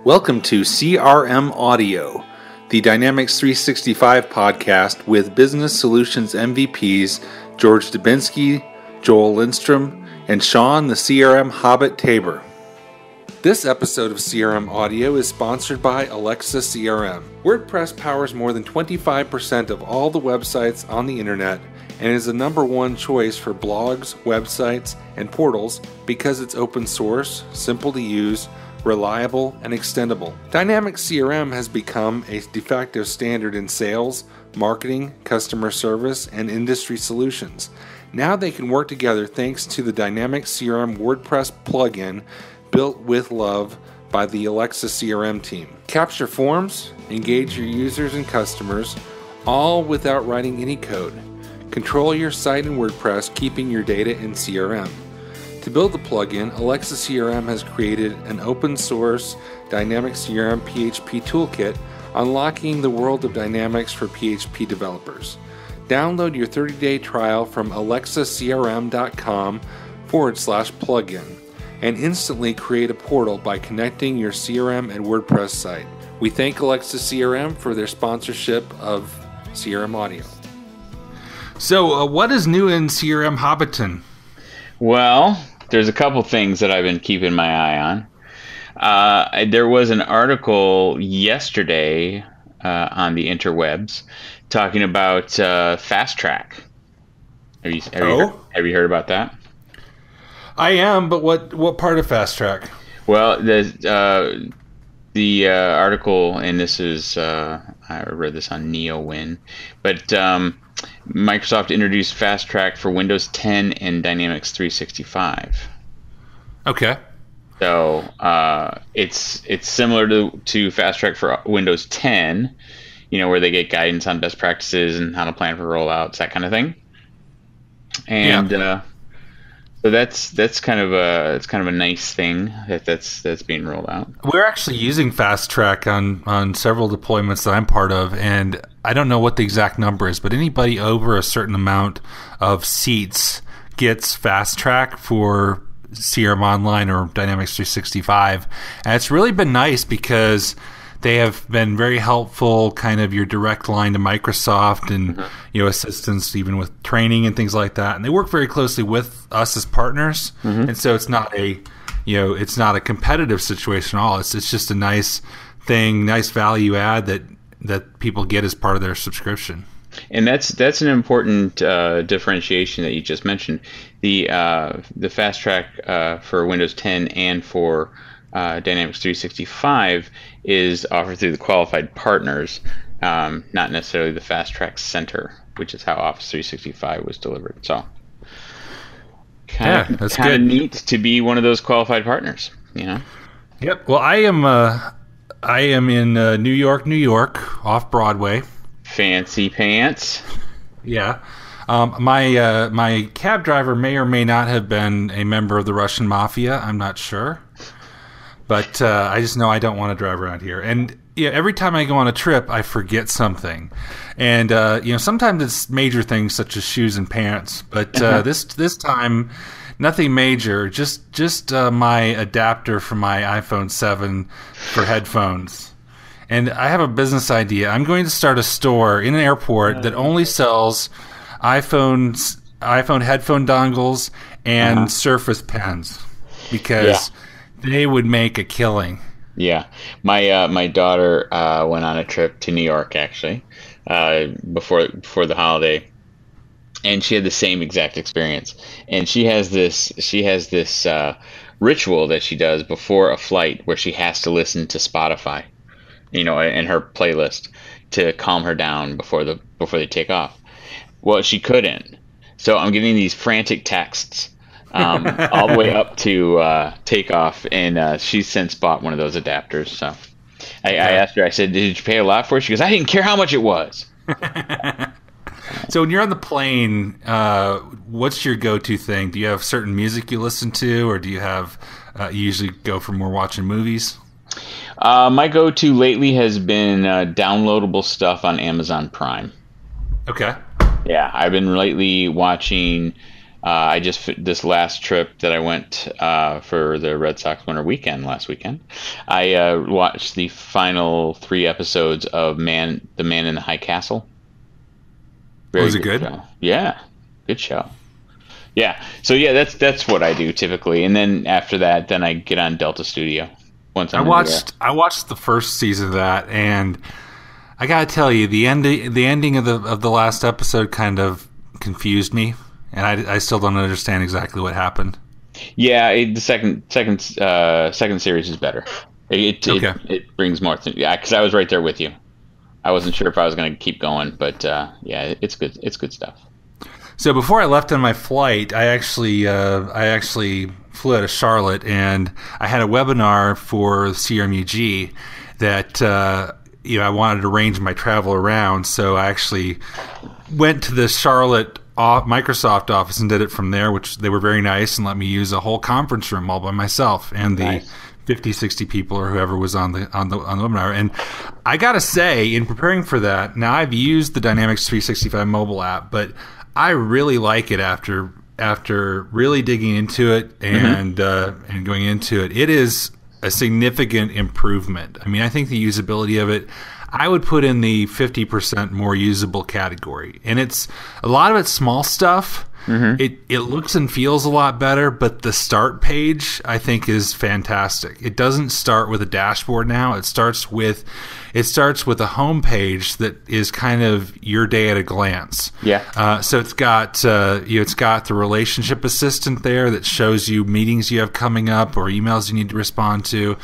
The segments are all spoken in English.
Welcome to CRM Audio, the Dynamics 365 podcast with Business Solutions MVPs George Dubinsky, Joel Lindstrom, and Shawn the CRM Hobbit Tabor. This episode of CRM Audio is sponsored by Alexa CRM. WordPress powers more than 25% of all the websites on the internet and is the number one choice for blogs, websites, and portals because it's open source, simple to use, reliable, and extendable. Dynamics CRM has become a de facto standard in sales, marketing, customer service, and industry solutions. Now they can work together thanks to the Dynamics CRM WordPress plugin built with love by the Alexa CRM team. Capture forms, engage your users and customers, all without writing any code. Control your site in WordPress, keeping your data in CRM. To build the plugin, Alexa CRM has created an open source Dynamics CRM PHP toolkit, unlocking the world of Dynamics for PHP developers. Download your 30-day trial from alexacrm.com/plugin and instantly create a portal by connecting your CRM and WordPress site. We thank Alexa CRM for their sponsorship of CRM Audio. So, what is new in CRM Hobbiton? Well, there's a couple things that I've been keeping my eye on. There was an article yesterday on the interwebs talking about FastTrack. Have you heard about that? I am, but what part of FastTrack? Well, the article, and this is I read this on NeoWin, but Microsoft introduced FastTrack for Windows 10 and Dynamics 365. Okay. So it's similar to FastTrack for Windows 10, where they get guidance on best practices and how to plan for rollouts, that kind of thing. And so that's kind of a nice thing that's being rolled out. We're actually using FastTrack on several deployments that I'm part of, and I don't know what the exact number is, but anybody over a certain amount of seats gets FastTrack for CRM Online or Dynamics 365. And it's really been nice because they have been very helpful, kind of your direct line to Microsoft and assistance even with training and things like that. And they work very closely with us as partners. And so it's not a competitive situation at all. It's just a nice thing, nice value add that people get as part of their subscription. And that's an important differentiation that you just mentioned. The FastTrack for Windows 10 and for Dynamics 365 is offered through the qualified partners, not necessarily the FastTrack Center, which is how Office 365 was delivered. So, kind of neat to be one of those qualified partners. Yep. Well, I am in New York, off Broadway. Fancy pants. Yeah. My cab driver may or may not have been a member of the Russian mafia. I'm not sure. But I just know I don't want to drive around here. And every time I go on a trip, I forget something. And sometimes it's major things such as shoes and pants. But this time, nothing major. Just my adapter for my iPhone 7 for headphones. And I have a business idea. I'm going to start a store in an airport that only sells iPhone headphone dongles and Surface pens because they would make a killing. Yeah, my daughter went on a trip to New York actually before the holiday, and she had the same exact experience. And she has this ritual that she does before a flight where she has to listen to Spotify, in her playlist to calm her down before they take off. Well, she couldn't. So I'm getting these frantic texts all the way up to takeoff, and she's since bought one of those adapters. So I asked her, I said, "Did you pay a lot for it?" She goes, "I didn't care how much it was." So when you're on the plane, what's your go-to thing? Do you have certain music you listen to, or do you have you usually go for more watching movies? My go-to lately has been downloadable stuff on Amazon Prime. Okay. Yeah, I've been lately watching I just this last trip that I went for the Red Sox winter weekend last weekend, I watched the final 3 episodes of The Man in the High Castle. Was it good? Show. Yeah, good show. Yeah, so yeah, that's what I do typically, and then after that, then I get on Delta Studio. I watched the first season of that, and I gotta tell you, the ending of the last episode kind of confused me. And I still don't understand exactly what happened. Yeah, the second series is better. It brings more. Yeah, because I was right there with you. I wasn't sure if I was going to keep going, but yeah, it's good. It's good stuff. So before I left on my flight, I actually flew out of Charlotte, and I had a webinar for CRMUG that I wanted to arrange my travel around. So I actually went to the Charlotte Microsoft office and did it from there, which they were very nice and let me use a whole conference room all by myself and the 50, 60 people or whoever was on the webinar. And I gotta say, in preparing for that, now I've used the Dynamics 365 mobile app, but I really like it after really digging into it and going into it. It is a significant improvement. I mean, I think the usability of it, I would put in the 50% more usable category. And it's a lot of it's small stuff. It looks and feels a lot better, but the start page I think is fantastic. It doesn't start with a dashboard now. It starts with a home page that is kind of your day at a glance. Yeah. So it's got the relationship assistant there that shows you meetings you have coming up or emails you need to respond to.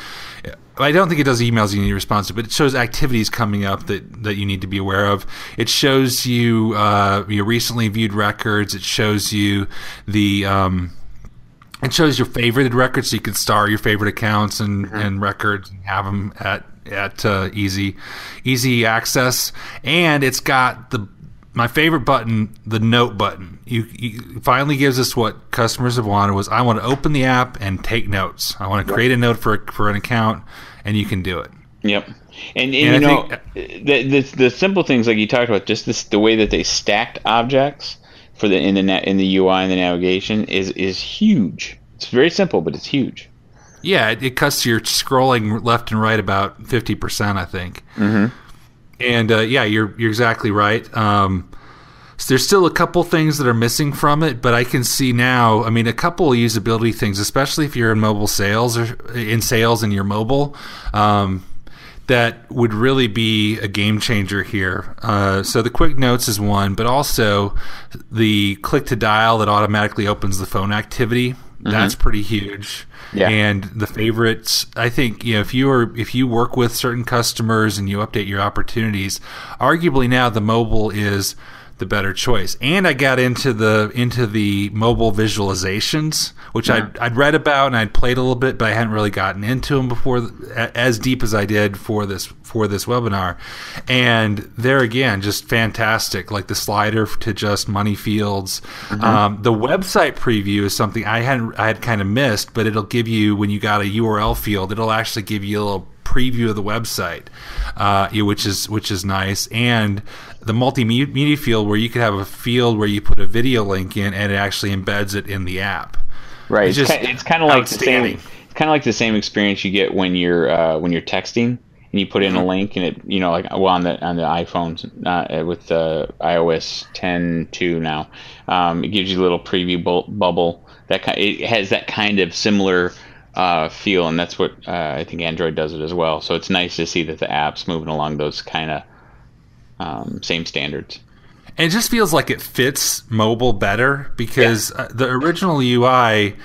I don't think it does emails you need to respond to, but it shows activities coming up that you need to be aware of. It shows you your recently viewed records. It shows you it shows your favorited records, so you can star your favorite accounts and records and have them at easy access. And it's got my favorite button, the note button. You finally gives us what customers have wanted was, I want to open the app and take notes. I want to create a note for an account, and you can do it. Yep. And you know, the simple things like you talked about, just the way that they stacked objects in the UI and the navigation is huge. It's very simple, but it's huge. Yeah, it cuts your scrolling left and right about 50%, I think. And yeah, you're exactly right. So there's still a couple things that are missing from it, but I can see now, I mean, a couple of usability things, especially if you're in mobile sales or in sales and you're mobile, that would really be a game changer here. So the quick notes is one, but also the click to dial that automatically opens the phone activity. That's pretty huge. Yeah. And the favorites, I think, if you work with certain customers and you update your opportunities, arguably now the mobile is the better choice. And I got into the mobile visualizations, which I'd read about and I'd played a little bit, but I hadn't really gotten into them before as deep as I did for this webinar. And there again, just fantastic. Like the slider to adjust money fields. The website preview is something I had kind of missed, but it'll give you, when you got a URL field, it'll actually give you a little preview of the website, which is nice. And the multimedia field, where you could have a field where you put a video link in and it actually embeds it in the app. Right. It's kind of like the same. It's kind of like the same experience you get when you're texting and you put in a link and it, on the iPhones with the iOS 10.2 now, it gives you a little preview bubble. It has that kind of similar feel, and that's what I think Android does it as well. So it's nice to see that the app's moving along those kind of same standards. And it just feels like it fits mobile better because the original UI,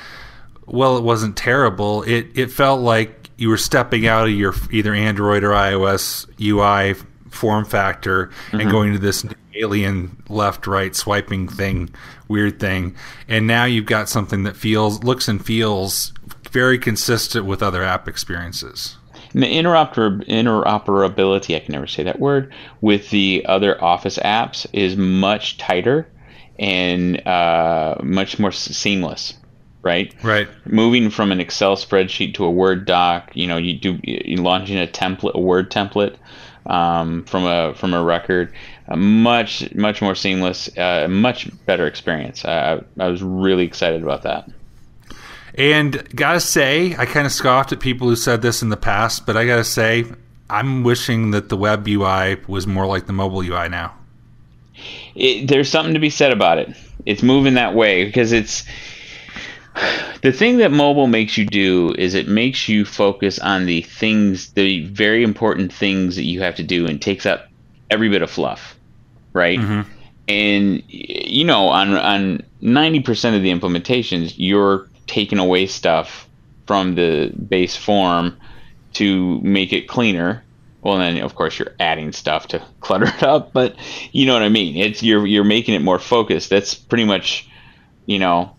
well, it wasn't terrible. It felt like you were stepping out of your either Android or iOS UI form factor and going to this alien left-right swiping weird thing. And now you've got something that looks and feels very consistent with other app experiences. And the interoperability, I can never say that word, with the other Office apps is much tighter and much more seamless, right? Right. Moving from an Excel spreadsheet to a Word doc, you launching a Word template from a record. Much more seamless, much better experience. I was really excited about that. And gotta say, I kind of scoffed at people who said this in the past, but I gotta say, I'm wishing that the web UI was more like the mobile UI now. There's something to be said about it. It's moving that way because it's the thing that mobile makes you do is it makes you focus on the things, the very important things that you have to do, and takes up every bit of fluff, right? Mm-hmm. And you know, on 90% of the implementations, you're taking away stuff from the base form to make it cleaner. Well, then of course you're adding stuff to clutter it up, but you know what I mean. It's you're making it more focused. That's pretty much, you know,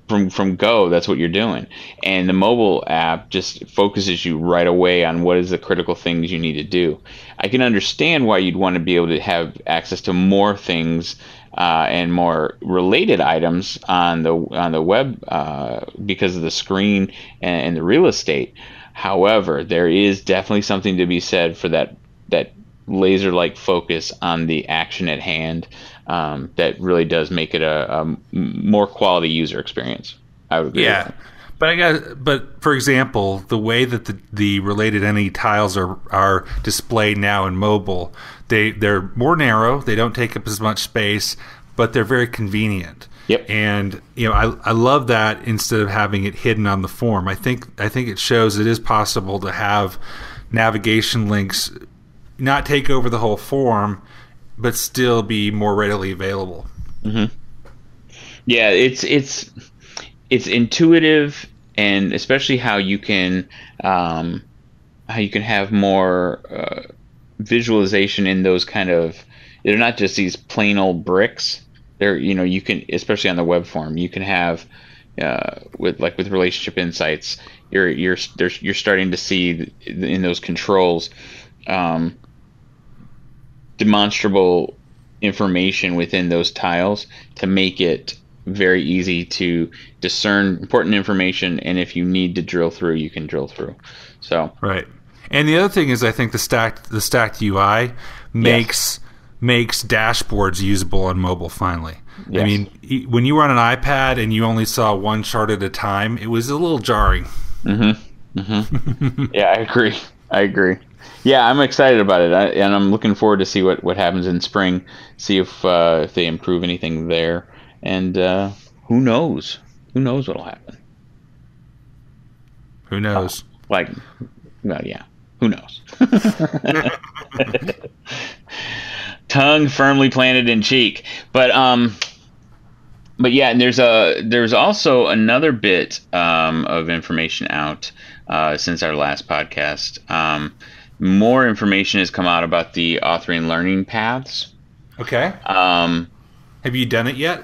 from Go. That's what you're doing. And the mobile app just focuses you right away on what is the critical things you need to do. I can understand why you'd want to be able to have access to more things and more related items on the web because of the screen and the real estate. However, there is definitely something to be said for that laser-like focus on the action at hand that really does make it a more quality user experience. I would agree. Yeah, but for example, the way that the related entity tiles are displayed now in mobile, they're more narrow. They don't take up as much space, but they're very convenient. Yep. And you know, I love that instead of having it hidden on the form. I think it shows it is possible to have navigation links not take over the whole form, but still be more readily available. Mm-hmm. Yeah, it's intuitive, and especially how you can have more visualization in those kind of. They're not just these plain old bricks. There, you know, you can, especially on the web form, you can have with relationship insights. You're starting to see in those controls demonstrable information within those tiles to make it very easy to discern important information. And if you need to drill through, you can drill through. So right. And the other thing is, I think the stacked UI makes dashboards usable on mobile finally. Yes. I mean, when you were on an iPad and you only saw one chart at a time, it was a little jarring. Mm-hmm. Mm-hmm. Yeah, I agree. Yeah, I'm excited about it, and I'm looking forward to see what happens in spring, see if they improve anything there, and who knows? Who knows what'll happen? Who knows? Who knows? Tongue firmly planted in cheek, but yeah, and there's also another bit of information out since our last podcast. More information has come out about the authoring learning paths. Okay. Have you done it yet?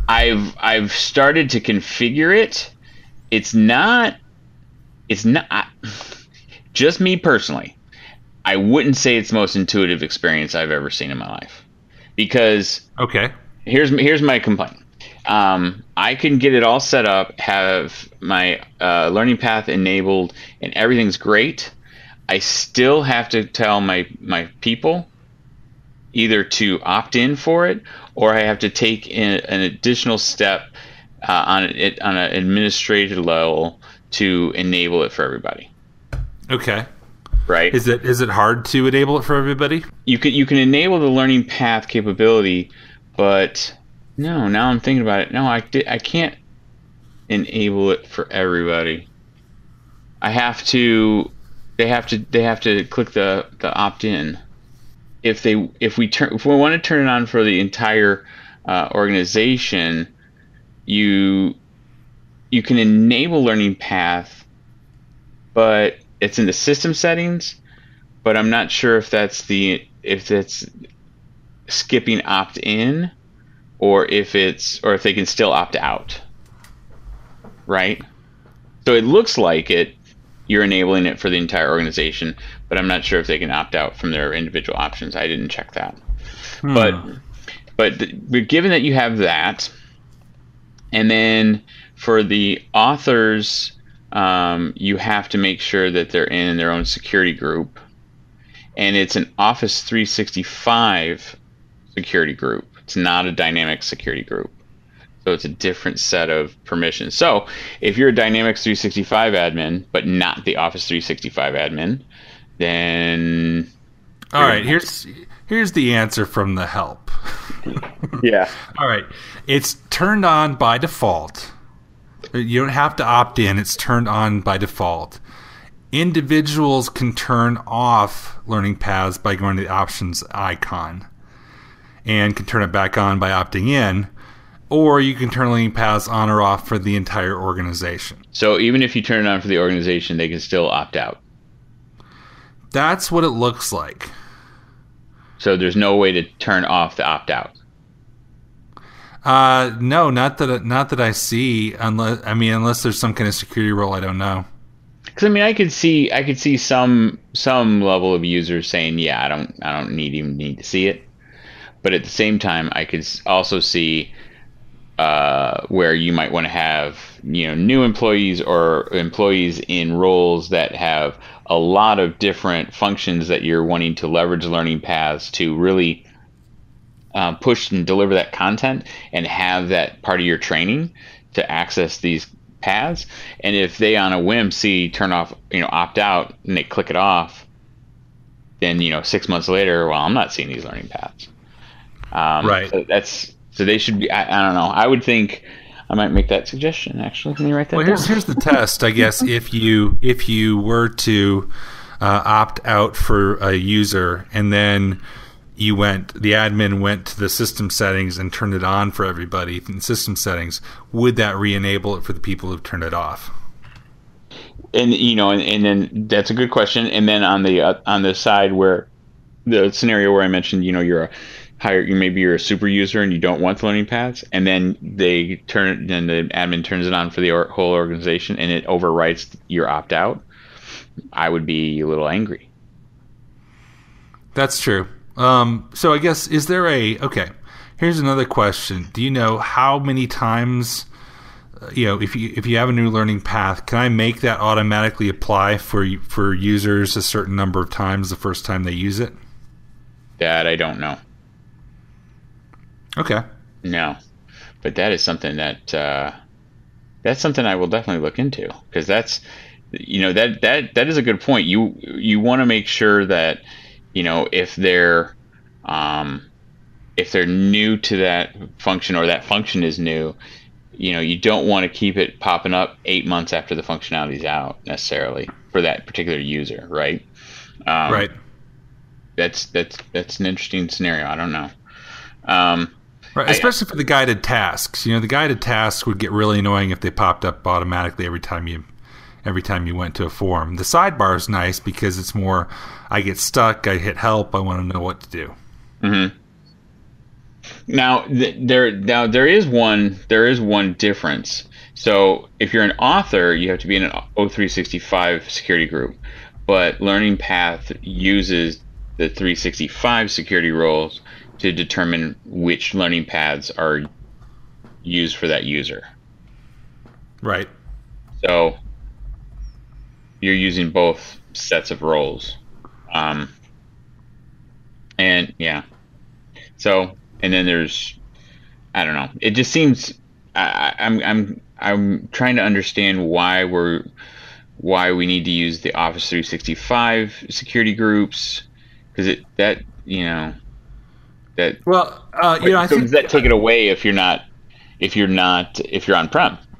I've started to configure it. It's not just me personally. I wouldn't say it's the most intuitive experience I've ever seen in my life, because here's my complaint. I can get it all set up, have my learning path enabled, and everything's great. I still have to tell my people either to opt in for it, or I have to take an additional step on an administrative level to enable it for everybody. Okay. Right. Is it hard to enable it for everybody? You can enable the learning path capability, but no. Now I'm thinking about it. No, I can't enable it for everybody. They have to click the opt in. If we want to turn it on for the entire organization, you can enable learning path, but it's in the system settings, but I'm not sure if that's skipping opt in, or if they can still opt out. Right? So it looks like you're enabling it for the entire organization, but I'm not sure if they can opt out from their individual options. I didn't check that. But given that you have that, and then for the authors, you have to make sure that they're in their own security group, and it's an Office 365 security group. It's not a Dynamics security group. So it's a different set of permissions. So if you're a Dynamics 365 admin, but not the Office 365 admin, then... All right, here's the answer from the help. Yeah. All right. It's turned on by default. You don't have to opt in. It's turned on by default. Individuals can turn off learning paths by going to the options icon, and can turn it back on by opting in, or you can turn learning paths on or off for the entire organization. So even if you turn it on for the organization, they can still opt out. That's what it looks like. So there's no way to turn off the opt out. No, not that I see. Unless there's some kind of security role, I don't know. Because I could see some level of users saying, yeah, I don't even need to see it. But at the same time, I could also see where you might want to have new employees or employees in roles that have a lot of different functions that you're wanting to leverage learning paths to really push and deliver that content and have that part of your training to access these paths. And if they on a whim see turn off, opt out, and they click it off, then 6 months later, well, I'm not seeing these learning paths. Right. So they should be. I don't know. I would think I might make that suggestion. Actually, let me write that down. Here's the test. I guess if you were to opt out for a user, and then the admin went to the system settings and turned it on for everybody in system settings, would that re-enable it for the people who've turned it off? And and then that's a good question. And then on the side where the scenario where I mentioned, maybe you're a super user and you don't want the learning paths, and then the admin turns it on for the whole organization and it overwrites your opt out, I would be a little angry. That's true. So I guess, here's another question. Do you know how many times, if you have a new learning path, can I make that automatically apply for users a certain number of times the first time they use it? That I don't know. Okay. No, but that is something that's something I will definitely look into, because that's, that is a good point. You want to make sure that, if they're new to that function, or that function is new, you don't want to keep it popping up 8 months after the functionality is out necessarily for that particular user, right? Right. That's an interesting scenario. I don't know. Right, especially for the guided tasks. The guided tasks would get really annoying if they popped up automatically every time you went to a form. The sidebar is nice because it's more, I get stuck, I hit help, I want to know what to do. Mm-hmm. Now there is one difference. So if you're an author, you have to be in an O365 security group, but Learning Path uses the 365 security roles to determine which learning paths are used for that user. Right. So you're using both sets of roles. And yeah. So, and then there's, I don't know. It just seems, I'm trying to understand why we need to use the Office 365 security groups, because I think, does that take it away if you're on-prem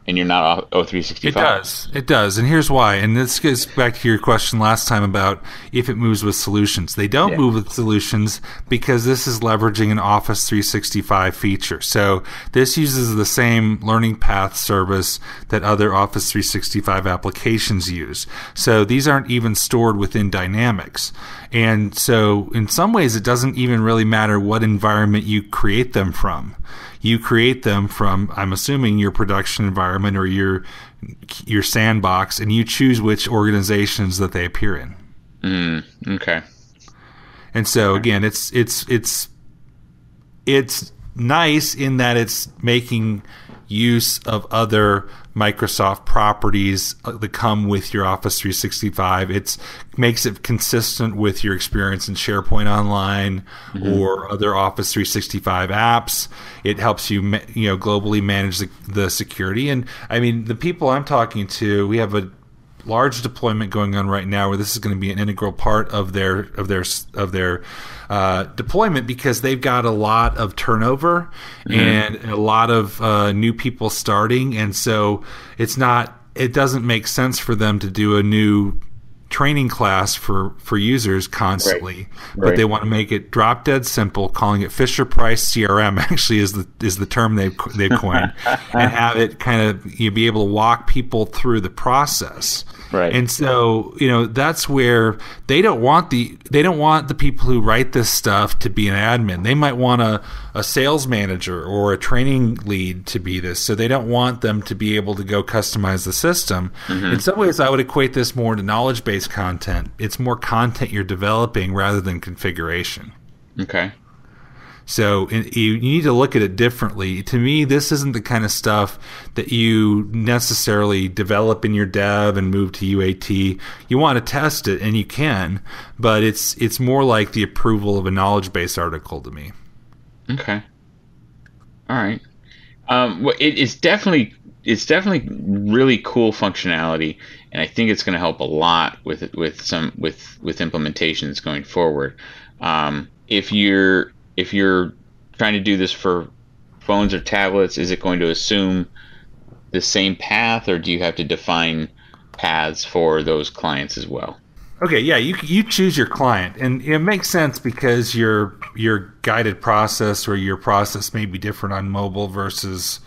and you're not O365? It does, and here's why. And this goes back to your question last time about if it moves with solutions. They don't move with solutions because this is leveraging an Office 365 feature. So this uses the same learning path service that other Office 365 applications use. So these aren't even stored within Dynamics. And so in some ways it doesn't even really matter what environment you create them from. You create them from, I'm assuming, your production environment or your sandbox, and you choose which organizations that they appear in. Okay. And so again, it's nice in that it's making use of other Microsoft properties that come with your Office 365. It makes it consistent with your experience in SharePoint Online or other Office 365 apps. It helps you, globally manage the security. And I mean, the people I'm talking to, we have a large deployment going on right now where this is going to be an integral part of their deployment, because they've got a lot of turnover and a lot of new people starting, and so it doesn't make sense for them to do a new training class for users constantly. But they want to make it drop dead simple, calling it Fisher Price CRM actually is the term they've coined, and have it kind of be able to walk people through the process. Right. And so, that's where they don't want the people who write this stuff to be an admin. They might want a sales manager or a training lead to be this. So they don't want them to be able to go customize the system. In some ways, I would equate this more to knowledge-based content. It's more content you're developing rather than configuration. Okay. So you need to look at it differently. To me, this isn't the kind of stuff that you necessarily develop in your dev and move to UAT. You want to test it, and you can, but it's more like the approval of a knowledge base article to me. Okay. All right. Well, it's definitely really cool functionality, and I think it's going to help a lot with implementations going forward. If you're trying to do this for phones or tablets, is it going to assume the same path, or do you have to define paths for those clients as well? Okay, yeah, you choose your client, and it makes sense because your guided process or your process may be different on mobile versus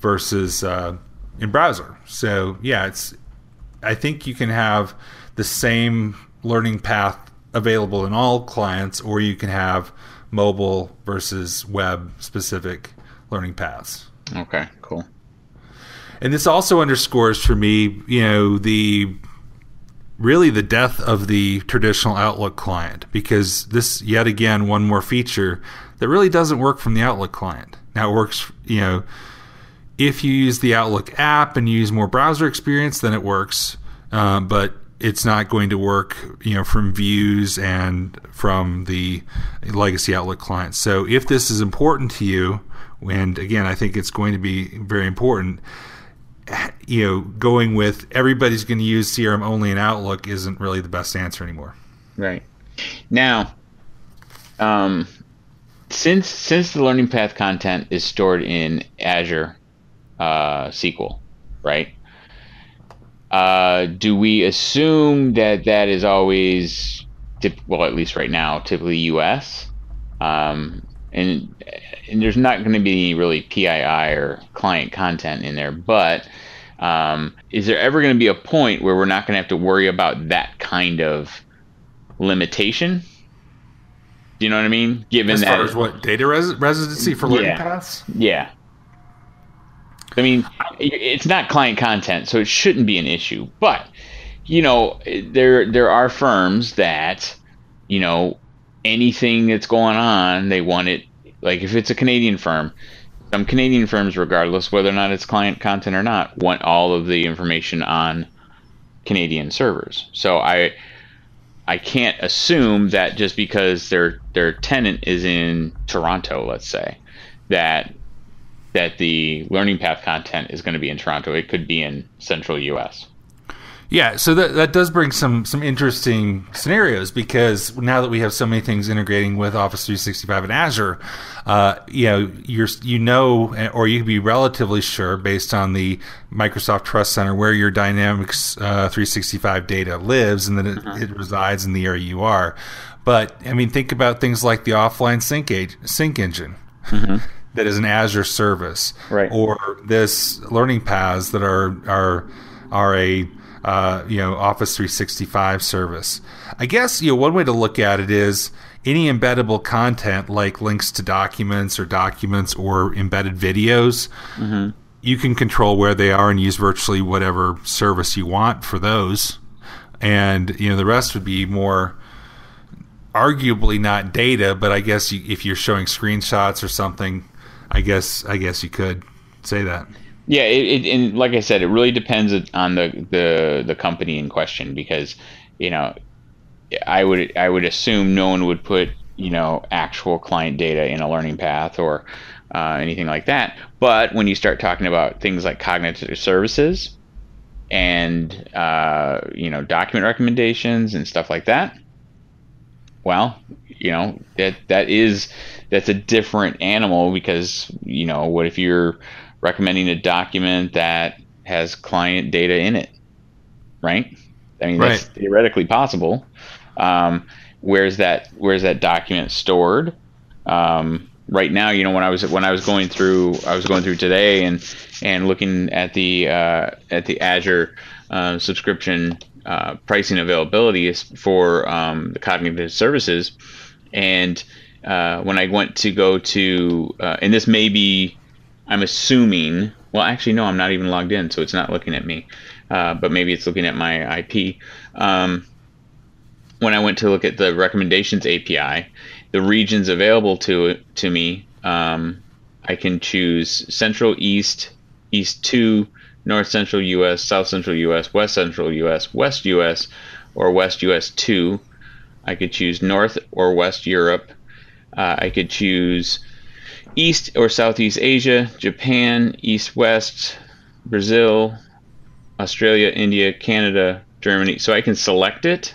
in browser. So yeah, I think you can have the same learning path available in all clients, or you can have mobile versus web specific learning paths. Okay, cool. And this also underscores for me, the death of the traditional Outlook client, because this, yet again, one more feature that really doesn't work from the Outlook client. Now it works, if you use the Outlook app and use more browser experience, then it works. But it's not going to work, from views and from the legacy Outlook client. So if this is important to you, and again, I think it's going to be very important, going with everybody's going to use CRM only in Outlook isn't really the best answer anymore. Right. Now, since the learning path content is stored in Azure SQL, right? Do we assume that is always, at least right now, typically US? And there's not going to be really PII or client content in there, but is there ever going to be a point where we're not going to have to worry about that kind of limitation? Do you know what I mean? Given as that, far as what, data residency for learning paths? Yeah. I mean, it's not client content, so it shouldn't be an issue. But, there are firms that, anything that's going on, they want it. Like if it's a Canadian firm, some Canadian firms, regardless whether or not it's client content or not, want all of the information on Canadian servers. So I can't assume that just because their tenant is in Toronto, let's say, that the learning path content is going to be in Toronto. It could be in central US. Yeah, so that does bring some interesting scenarios, because now that we have so many things integrating with Office 365 and Azure, or you can be relatively sure based on the Microsoft Trust Center where your Dynamics 365 data lives, and then it resides in the area you are. But I mean, think about things like the offline sync engine. That is an Azure service, right? Or this learning paths that are a Office 365 service. I guess one way to look at it is any embeddable content like links to documents or embedded videos. You can control where they are and use virtually whatever service you want for those, and the rest would be more arguably not data, but I guess if you're showing screenshots or something I guess you could say that. Yeah, and like I said, it really depends on the company in question, because I would assume no one would put actual client data in a learning path or anything like that. But when you start talking about things like cognitive services and document recommendations and stuff like that, well, that's a different animal, because what if you're recommending a document that has client data in it, right? I mean, that's theoretically possible. Where's that document stored? Right now, when I was going through today and looking at the Azure subscription pricing availability for the cognitive services, and when I went to go to and this may be, I'm assuming, well, actually no, I'm not even logged in, so it's not looking at me, but maybe it's looking at my IP. When I went to look at the recommendations API, the regions available to me, I can choose Central, East, East 2, North Central US, South Central US, West Central US, West US, or West US 2. I could choose North or West Europe. I could choose East or Southeast Asia, Japan, East West, Brazil, Australia, India, Canada, Germany. So I can select it,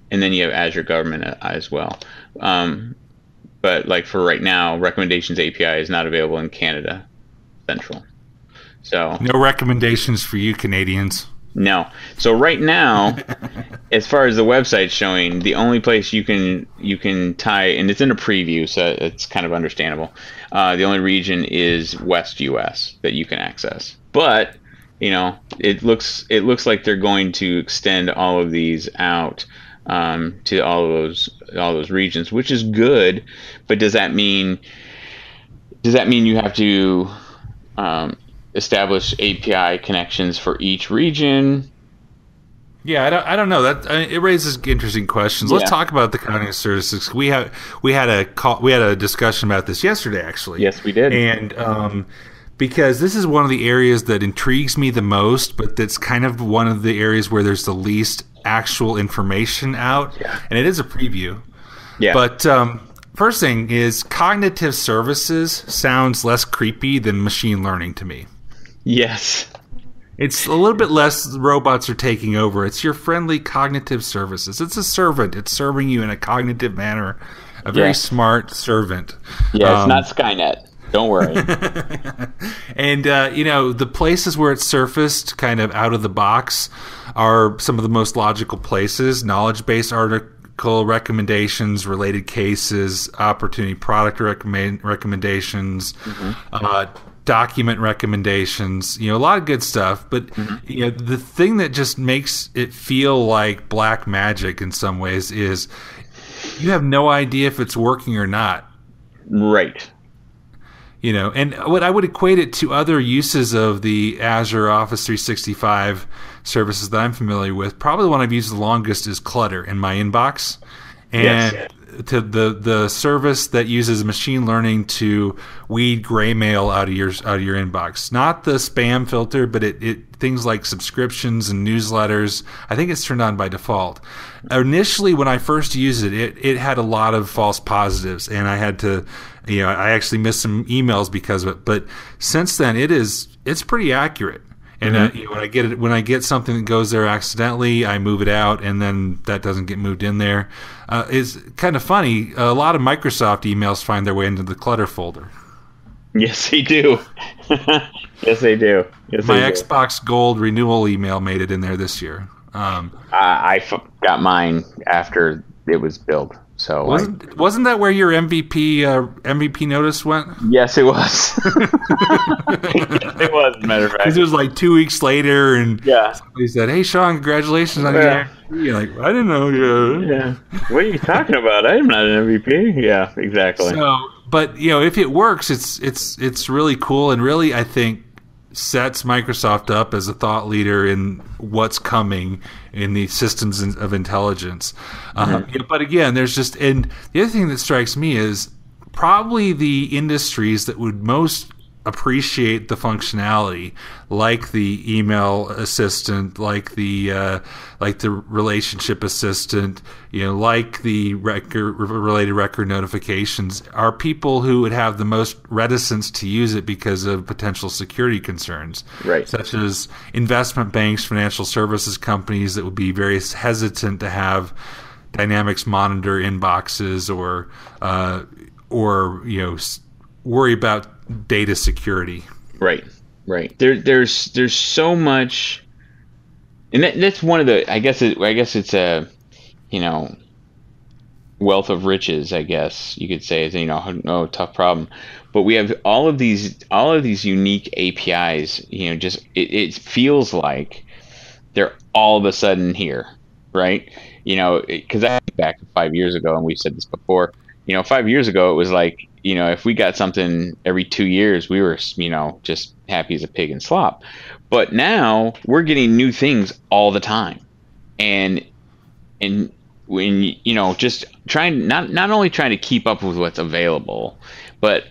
and then you have Azure Government as well. But like for right now, Recommendations API is not available in Canada Central. So no recommendations for you Canadians. No. So right now, as far as the website's showing, the only place you can tie, and it's in a preview, so it's kind of understandable. The only region is West US that you can access. But it looks like they're going to extend all of these out to all those regions, which is good. But does that mean you have to establish API connections for each region? Yeah, I don't know. It raises interesting questions. Let's talk about the cognitive services. We had a discussion about this yesterday, actually. Yes, we did. And because this is one of the areas that intrigues me the most, but that's kind of one of the areas where there's the least actual information out, and it is a preview. Yeah. But first thing is, cognitive services sounds less creepy than machine learning to me. Yes. It's a little bit less robots are taking over. It's your friendly cognitive services. It's a servant. It's serving you in a cognitive manner. A very smart servant. Yeah, it's not Skynet. Don't worry. And, the places where it's surfaced kind of out of the box are some of the most logical places. Knowledge-based article recommendations, related cases, opportunity product recommendations, document recommendations, a lot of good stuff. But the thing that just makes it feel like black magic in some ways is you have no idea if it's working or not. Right. And what I would equate it to other uses of the Azure Office 365 services that I'm familiar with. Probably the one I've used the longest is Clutter in my inbox. And to the service that uses machine learning to weed gray mail out of your inbox, not the spam filter, but it things like subscriptions and newsletters. I think it's turned on by default. Initially, when I first used it had a lot of false positives, and I had to, I actually missed some emails because of it. But since then, it's pretty accurate. And when I get something that goes there accidentally, I move it out, and then that doesn't get moved in there. It's kind of funny. A lot of Microsoft emails find their way into the Clutter folder. Yes, they do. Yes, they do. My Xbox Gold renewal email made it in there this year. I got mine after it was billed. So wasn't that where your MVP notice went? Yes, it was. It was, as a matter of fact. Because it was like 2 weeks later, and somebody said, "Hey, Shawn, congratulations on your MVP." You're like, I didn't know. Yeah. What are you talking about? I'm not an MVP. Yeah, exactly. So, but if it works, it's really cool, and really, I think, sets Microsoft up as a thought leader in what's coming in the systems of intelligence. But again, there's and the other thing that strikes me is probably the industries that would most appreciate the functionality, like the email assistant, like the relationship assistant, like the related record notifications, are people who would have the most reticence to use it because of potential security concerns, right? Such as investment banks, financial services companies that would be very hesitant to have Dynamics monitor inboxes or worry about data security. Right. There's so much, and that's one of the. I guess it's a, wealth of riches. I guess you could say is no tough problem, but we have all of these unique APIs. Just it feels like they're all of a sudden here, right? Because I think back to 5 years ago, and we've said this before. 5 years ago, it was like, if we got something every 2 years, we were, just happy as a pig in slop. But now we're getting new things all the time. And when, just trying, not only trying to keep up with what's available, but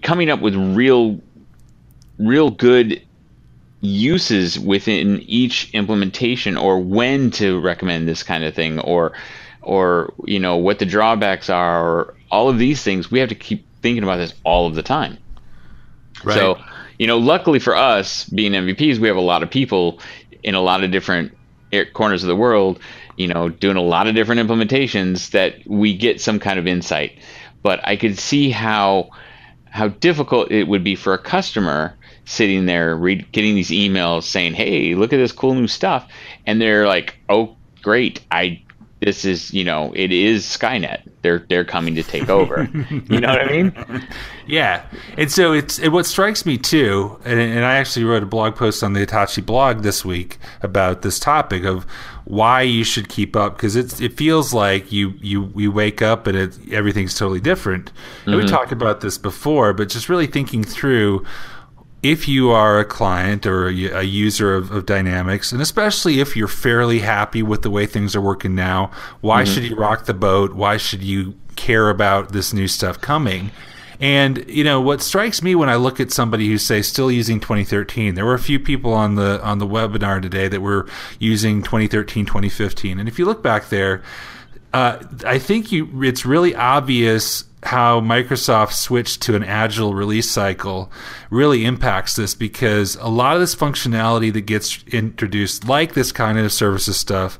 coming up with real good uses within each implementation, or when to recommend this kind of thing, or what the drawbacks are, or all of these things. We have to keep thinking about this all of the time. Right. So, luckily for us being MVPs, we have a lot of people in a lot of different corners of the world, doing a lot of different implementations that we get some kind of insight. But I could see how difficult it would be for a customer sitting there getting these emails saying, "Hey, look at this cool new stuff," and they're like, "Oh, great! This is, it is Skynet. They're coming to take over." You know what I mean? Yeah. And so what strikes me too, and I actually wrote a blog post on the Hitachi blog this week about this topic of why you should keep up, because it feels like you wake up and everything's totally different. And we talked about this before, but just really thinking through, if you are a client or a user of Dynamics, and especially if you're fairly happy with the way things are working now, why should you rock the boat? Why should you care about this new stuff coming? And what strikes me when I look at somebody who's, say, still using 2013, there were a few people on the webinar today that were using 2013, 2015, and if you look back there, I think it's really obvious how Microsoft switched to an agile release cycle really impacts this, because a lot of this functionality that gets introduced, like this kind of services stuff,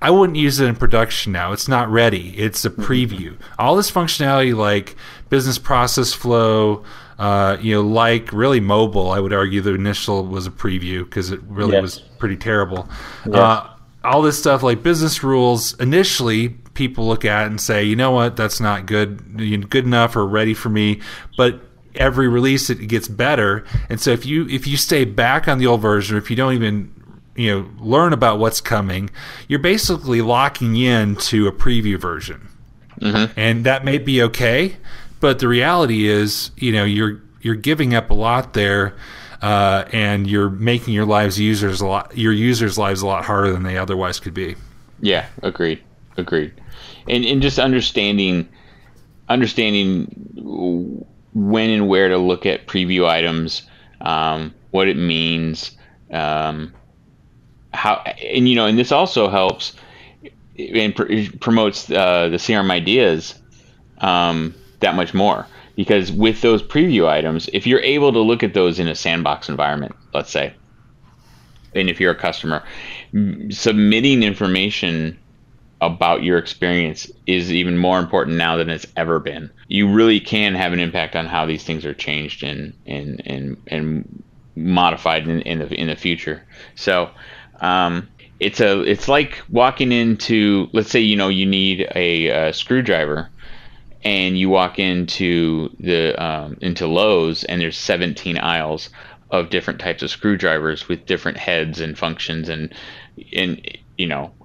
I wouldn't use it in production now. It's not ready. It's a preview. All this functionality, like business process flow, like really mobile, I would argue the initial was a preview because it really was pretty terrible. Yes. All this stuff like business rules, initially people look at it and say, you know what, that's not good enough or ready for me. But every release it gets better. And so if you stay back on the old version, or if you don't even learn about what's coming, you're basically locking in to a preview version. And that may be okay, but the reality is, you're giving up a lot there. And you're making your users' lives a lot harder than they otherwise could be. Yeah, agreed. And just understanding when and where to look at preview items, what it means, how, and this also helps and promotes the CRM ideas that much more. Because with those preview items, if you're able to look at those in a sandbox environment, let's say, and if you're a customer, submitting information about your experience is even more important now than it's ever been. You really can have an impact on how these things are changed and modified in the future. So it's like walking into, let's say, you need a screwdriver. And you walk into into Lowe's, and there's 17 aisles of different types of screwdrivers with different heads and functions, and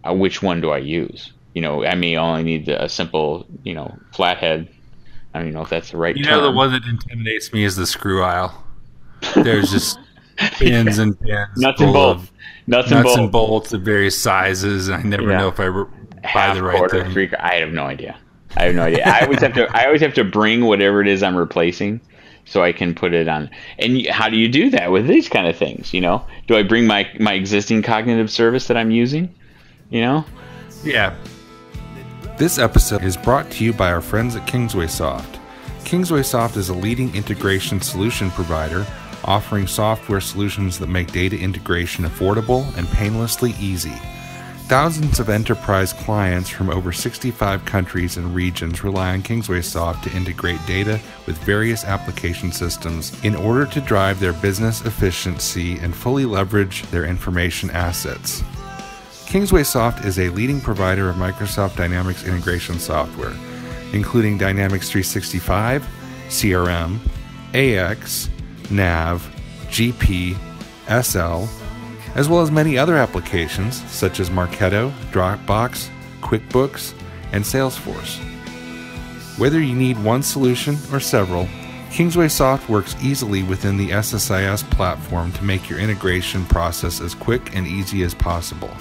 which one do I use? I may only need a simple flathead. I don't know if that's the right term. The one that intimidates me is the screw aisle. There's just pins and pins, nuts and bolts of various sizes. And I never know if I buy the right thing. I have no idea. I have no idea. I always have to bring whatever it is I'm replacing, so I can put it on. And how do you do that with these kind of things? Do I bring my existing cognitive service that I'm using? Yeah. This episode is brought to you by our friends at Kingsway Soft. Kingsway Soft is a leading integration solution provider offering software solutions that make data integration affordable and painlessly easy. Thousands of enterprise clients from over 65 countries and regions rely on Kingsway Soft to integrate data with various application systems in order to drive their business efficiency and fully leverage their information assets. Kingsway Soft is a leading provider of Microsoft Dynamics integration software, including Dynamics 365, CRM, AX, NAV, GP, SL, as well as many other applications such as Marketo, Dropbox, QuickBooks, and Salesforce. Whether you need one solution or several, Kingsway Soft works easily within the SSIS platform to make your integration process as quick and easy as possible.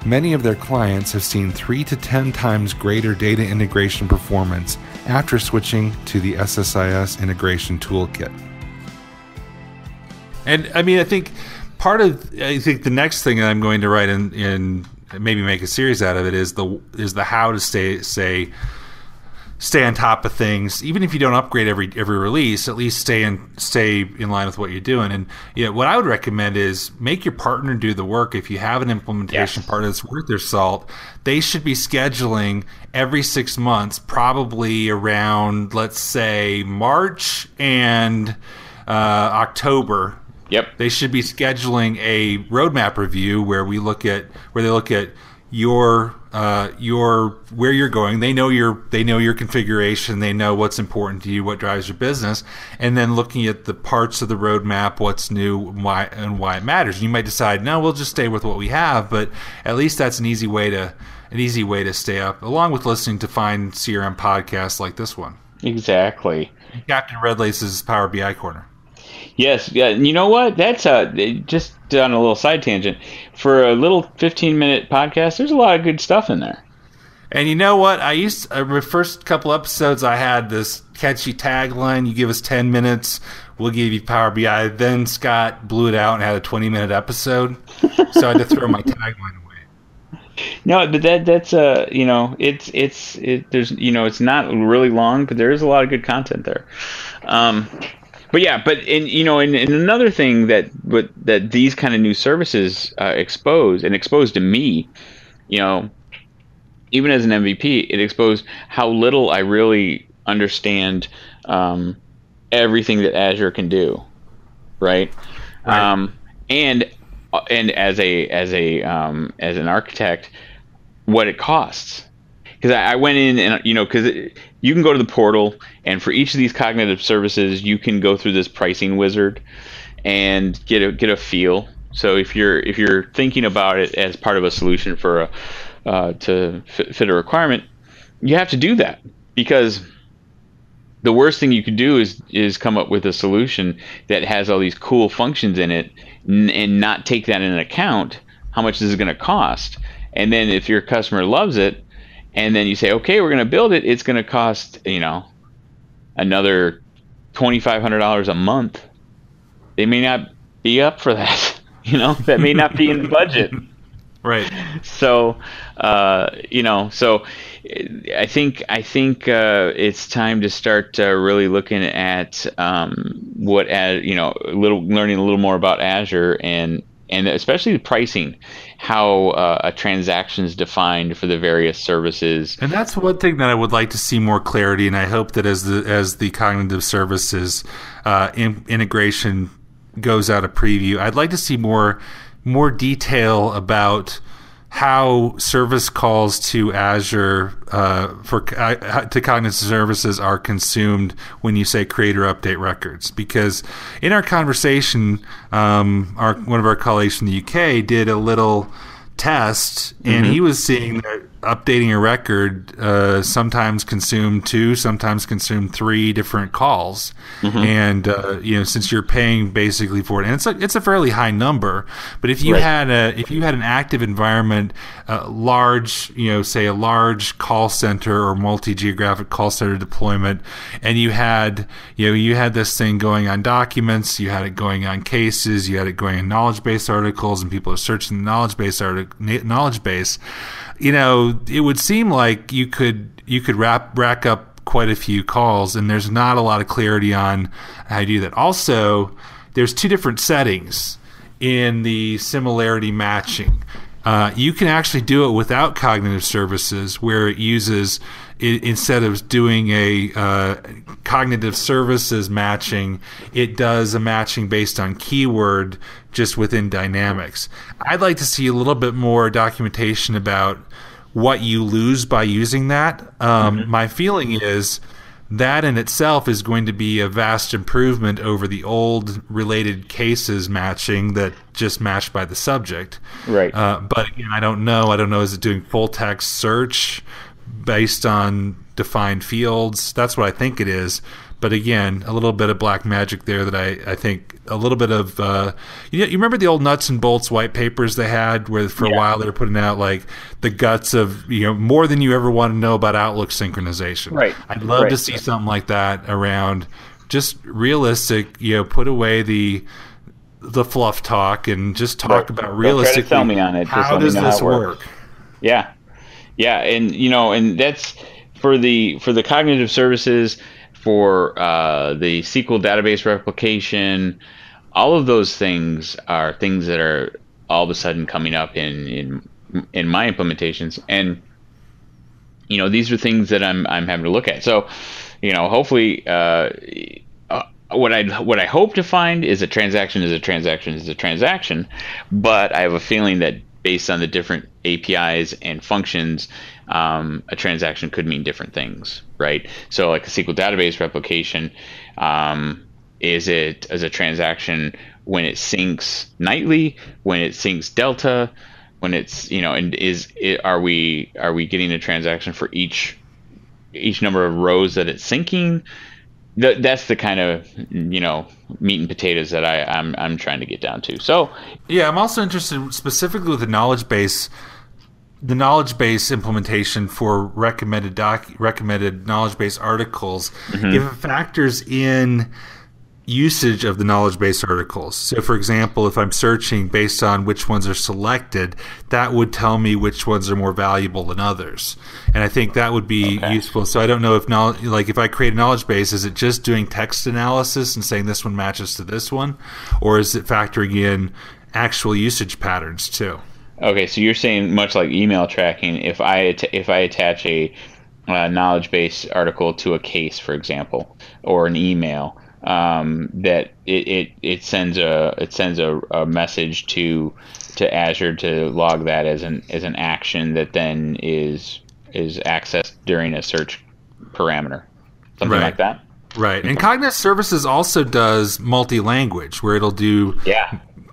Many of their clients have seen 3 to 10 times greater data integration performance after switching to the SSIS integration toolkit. And I mean, I think the next thing that I'm going to write in maybe make a series out of it is the how to stay on top of things. Even if you don't upgrade every release, at least stay in line with what you're doing. And what I would recommend is make your partner do the work. If you have an implementation partner that's worth their salt, they should be scheduling every 6 months, probably around, let's say, March and October. Yep. They should be scheduling a roadmap review where they look at your where you're going. They know your configuration. They know what's important to you, what drives your business, and then looking at the parts of the roadmap, what's new, why it matters. And you might decide, no, we'll just stay with what we have, but at least that's an easy way to stay up, along with listening to fine CRM podcasts like this one. Exactly. Captain Red Lace's Power BI Corner. Yes, yeah. You know what? That's just on a little side tangent. For a little 15-minute podcast, there's a lot of good stuff in there. And you know what? The first couple episodes, I had this catchy tagline: "You give us 10 minutes, we'll give you Power BI." Then Scott blew it out and had a 20-minute episode, so I had to throw my tagline away. No, but that's it's not really long, but there is a lot of good content there. But yeah, and another thing that these kind of new services expose to me, even as an MVP, it exposed how little I really understand everything that Azure can do, right? And as an architect, what it costs. Because I went in and, because you can go to the portal, and for each of these cognitive services, you can go through this pricing wizard and get a feel. So if you're thinking about it as part of a solution for to fit a requirement, you have to do that, because the worst thing you could do is come up with a solution that has all these cool functions in it and not take that into account. How much is it going to cost? And then if your customer loves it, and then you say, okay, we're going to build it, it's going to cost, another $2,500 a month. They may not be up for that. That may not be in the budget. Right. So, so I think it's time to start really looking at learning a little more about Azure and especially the pricing, how a transaction is defined for the various services. And that's one thing that I would like to see more clarity. And I hope that as the cognitive services integration goes out of preview, I'd like to see more detail about how service calls to Azure to cognitive services are consumed when you say create or update records. Because in our conversation, one of our colleagues from the UK did a little test, and he was seeing that updating a record sometimes consume 2, sometimes consume 3 different calls. And since you're paying basically for it, and it's a fairly high number, but if you had an active environment, large, say a large call center or multi-geographic call center deployment, and you had this thing going on documents, you had it going on cases, you had it going on knowledge base articles, and people are searching the knowledge base. It would seem like you could rack up quite a few calls, and there's not a lot of clarity on how you do that. Also, there's 2 different settings in the similarity matching. You can actually do it without cognitive services, where it uses, instead of doing a cognitive services matching, it does a matching based on keyword just within Dynamics. I'd like to see a little bit more documentation about what you lose by using that. My feeling is that in itself is going to be a vast improvement over the old related cases matching that just matched by the subject. Right. But again, I don't know. Is it doing full text search based on defined fields? That's what I think it is. But again, a little bit of black magic there that I think a little bit of you remember the old nuts and bolts white papers they had, where for a while they were putting out like the guts of more than you ever want to know about Outlook synchronization. Right. I'd love to see something like that around, just realistic. Put away the fluff talk and just talk about realistically. Tell me on it. How does this work? Yeah, and and that's for the cognitive services. For the SQL database replication, all of those things are things that are all of a sudden coming up in my implementations, and these are things that I'm having to look at. So, hopefully, what I hope to find is a transaction is a transaction is a transaction, but I have a feeling that based on the different APIs and functions, a transaction could mean different things, right? So like a SQL database replication, is it as a transaction when it syncs nightly, when it syncs delta, when it's, and are we getting a transaction for each number of rows that it's syncing? That's the kind of meat and potatoes that I'm trying to get down to. So yeah, I'm also interested specifically with the knowledge base implementation for recommended knowledge base articles. If it factors in usage of the knowledge base articles. So for example, if I'm searching based on which ones are selected, that would tell me which ones are more valuable than others. And I think that would be useful. So I don't know if I create a knowledge base, is it just doing text analysis and saying this one matches to this one? Or is it factoring in actual usage patterns too? Okay, so you're saying much like email tracking, if I attach a knowledge base article to a case, for example, or an email, that it sends a message to Azure to log that as an action that then is accessed during a search parameter, something like that. Right, and Cognitive Services also does multi-language, where it'll do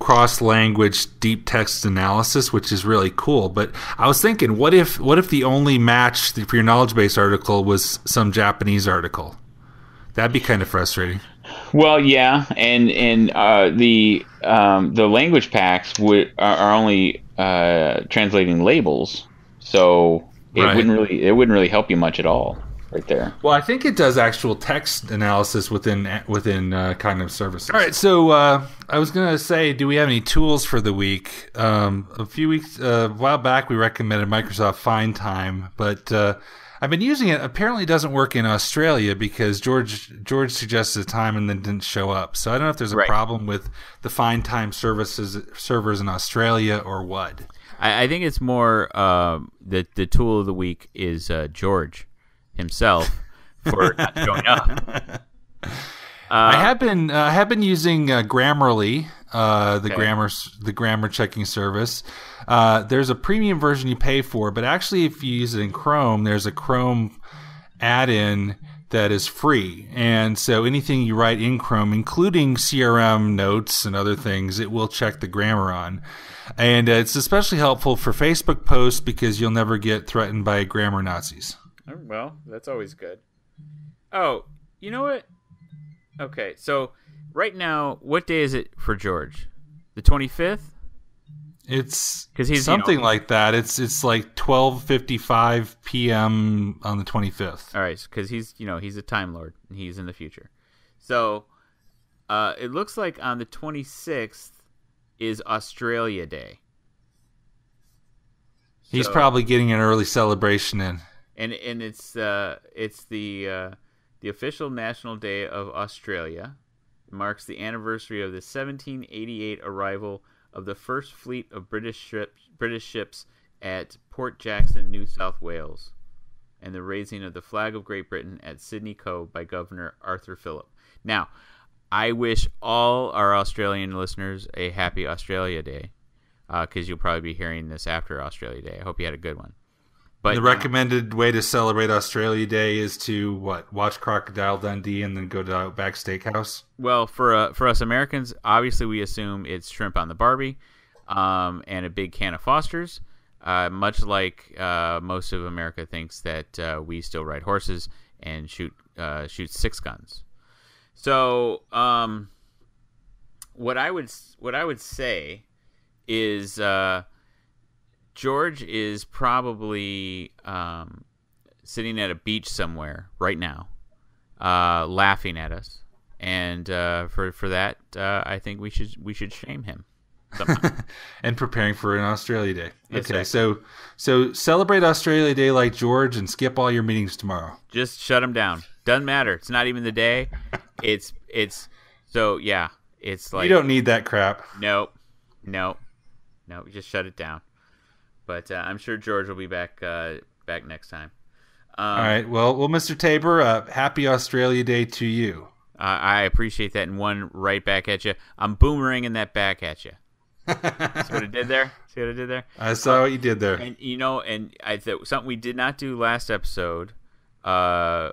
cross-language deep text analysis, which is really cool. But I was thinking, what if the only match for your knowledge base article was some Japanese article? That'd be kind of frustrating. Well, yeah, and the language packs are only translating labels, so it wouldn't really help you much at all. Right there. Well, I think it does actual text analysis within Cognitive Services. All right, so I was going to say, do we have any tools for the week? A while back, we recommended Microsoft Find Time, but I've been using it. Apparently, it doesn't work in Australia because George suggested a time and then didn't show up. So I don't know if there's a problem with the Find Time servers in Australia or what. I think it's more the tool of the week is George himself for not showing up. I have been using Grammarly, the grammar checking service. There's a premium version you pay for, but actually, if you use it in Chrome, there's a Chrome add-in that is free. And so anything you write in Chrome, including CRM notes and other things, it will check the grammar on. And it's especially helpful for Facebook posts because you'll never get threatened by grammar Nazis. Oh, well, that's always good. Oh, you know what? Okay, so right now, what day is it for George? The 25th? It's 'cause he's, something like that. It's like 12:55 p.m. on the 25th. All right, because he's a Time Lord and he's in the future. So it looks like on the 26th is Australia Day. He's probably getting an early celebration in. And it's the official National Day of Australia. It marks the anniversary of the 1788 arrival of the first fleet of British ships at Port Jackson, New South Wales, and the raising of the flag of Great Britain at Sydney Cove by Governor Arthur Phillip. Now, I wish all our Australian listeners a happy Australia Day, because you'll probably be hearing this after Australia Day. I hope you had a good one. But the recommended way to celebrate Australia Day is to watch Crocodile Dundee and then go to Outback Steakhouse. Well, for us Americans, obviously we assume it's shrimp on the Barbie, and a big can of Foster's. Much like most of America thinks that we still ride horses and shoot six guns. So what I would say is. George is probably sitting at a beach somewhere right now, laughing at us, and for that, I think we should shame him somehow. And preparing for an Australia Day. Okay, Exactly. so celebrate Australia Day like George and skip all your meetings tomorrow. Just shut him down. Doesn't matter. It's not even the day. It's so yeah. It's like you don't need that crap. No. Just shut it down. But I'm sure George will be back next time. All right. Well, Mr. Tabor, happy Australia Day to you. I appreciate that, and one right back at you. I'm boomeranging that back at you. See what I did there? I saw what you did there. And I thought something we did not do last episode. We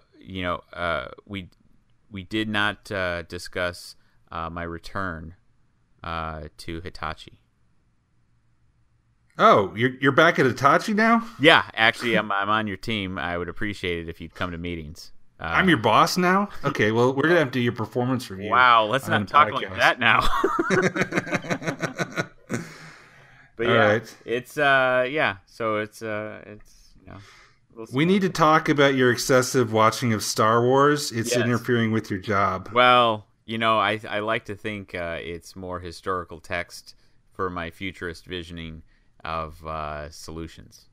did not discuss my return to Hitachi. Oh, you're back at Hitachi now? Yeah, actually, I'm on your team. I would appreciate it if you'd come to meetings. I'm your boss now? Okay, well, we're going to have to do your performance review. Wow, let's not talk like that now. But yeah, right. It's so it's we need to talk about your excessive watching of Star Wars. It's interfering with your job. Well, I like to think it's more historical text for my futurist visioning of solutions.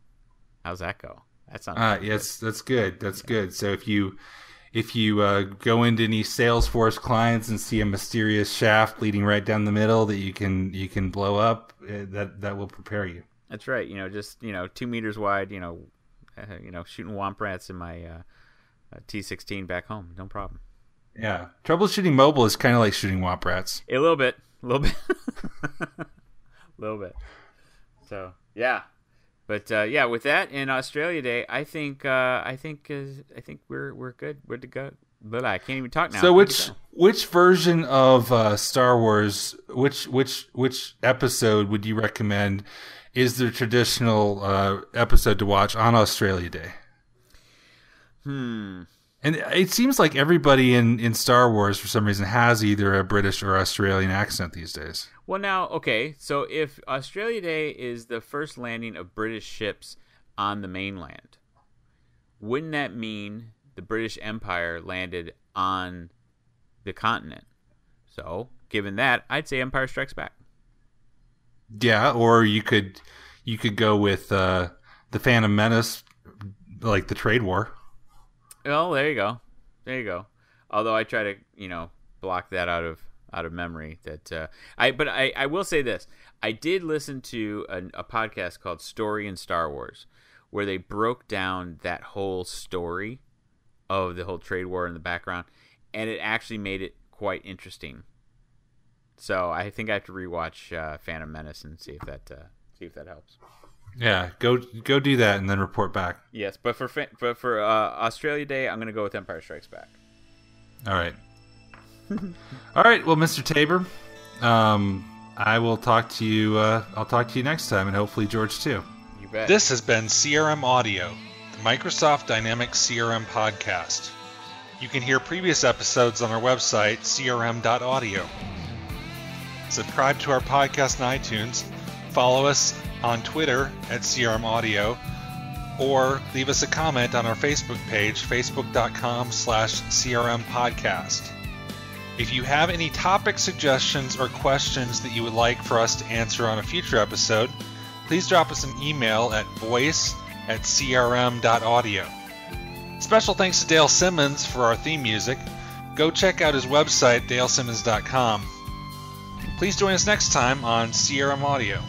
How's that go? That sounds yes, that's good. That's good. So if you go into any Salesforce clients and see a mysterious shaft leading right down the middle that you can blow up, that will prepare you. That's right. Just 2 meters wide. Shooting womp rats in my T16 back home. No problem. Yeah, troubleshooting mobile is kind of like shooting womp rats. A little bit, a little bit. So yeah, but with that in Australia Day, I think we're good. We're to go. But I can't even talk now. So which version of Star Wars, which episode would you recommend is the traditional episode to watch on Australia Day? And it seems like everybody in Star Wars, for some reason, has either a British or Australian accent these days. Well, now, okay, so if Australia Day is the first landing of British ships on the mainland, wouldn't that mean the British Empire landed on the continent? So, given that, I'd say Empire Strikes Back. Yeah, or you could go with the Phantom Menace, like the trade war. Well, there you go. Although I try to, block that out of memory. That I will say this: I did listen to a podcast called Story in Star Wars, where they broke down that whole story of the whole trade war in the background, and it actually made it quite interesting. So I think I have to rewatch Phantom Menace and see if that helps. Yeah, go do that and then report back. Yes, but for Australia Day, I'm gonna go with Empire Strikes Back. All right. All right. Well, Mr. Tabor, I will talk to you. I'll talk to you next time, and hopefully George too. You bet. This has been CRM Audio, the Microsoft Dynamics CRM podcast. You can hear previous episodes on our website, crm.audio. Subscribe to our podcast on iTunes, follow us on Twitter at CRM Audio, or leave us a comment on our Facebook page, facebook.com/CRM podcast. If you have any topic suggestions or questions that you would like for us to answer on a future episode, please drop us an email at voice@crm.audio. Special thanks to Dale Simmons for our theme music. Go check out his website, dalesimmons.com. Please join us next time on CRM Audio.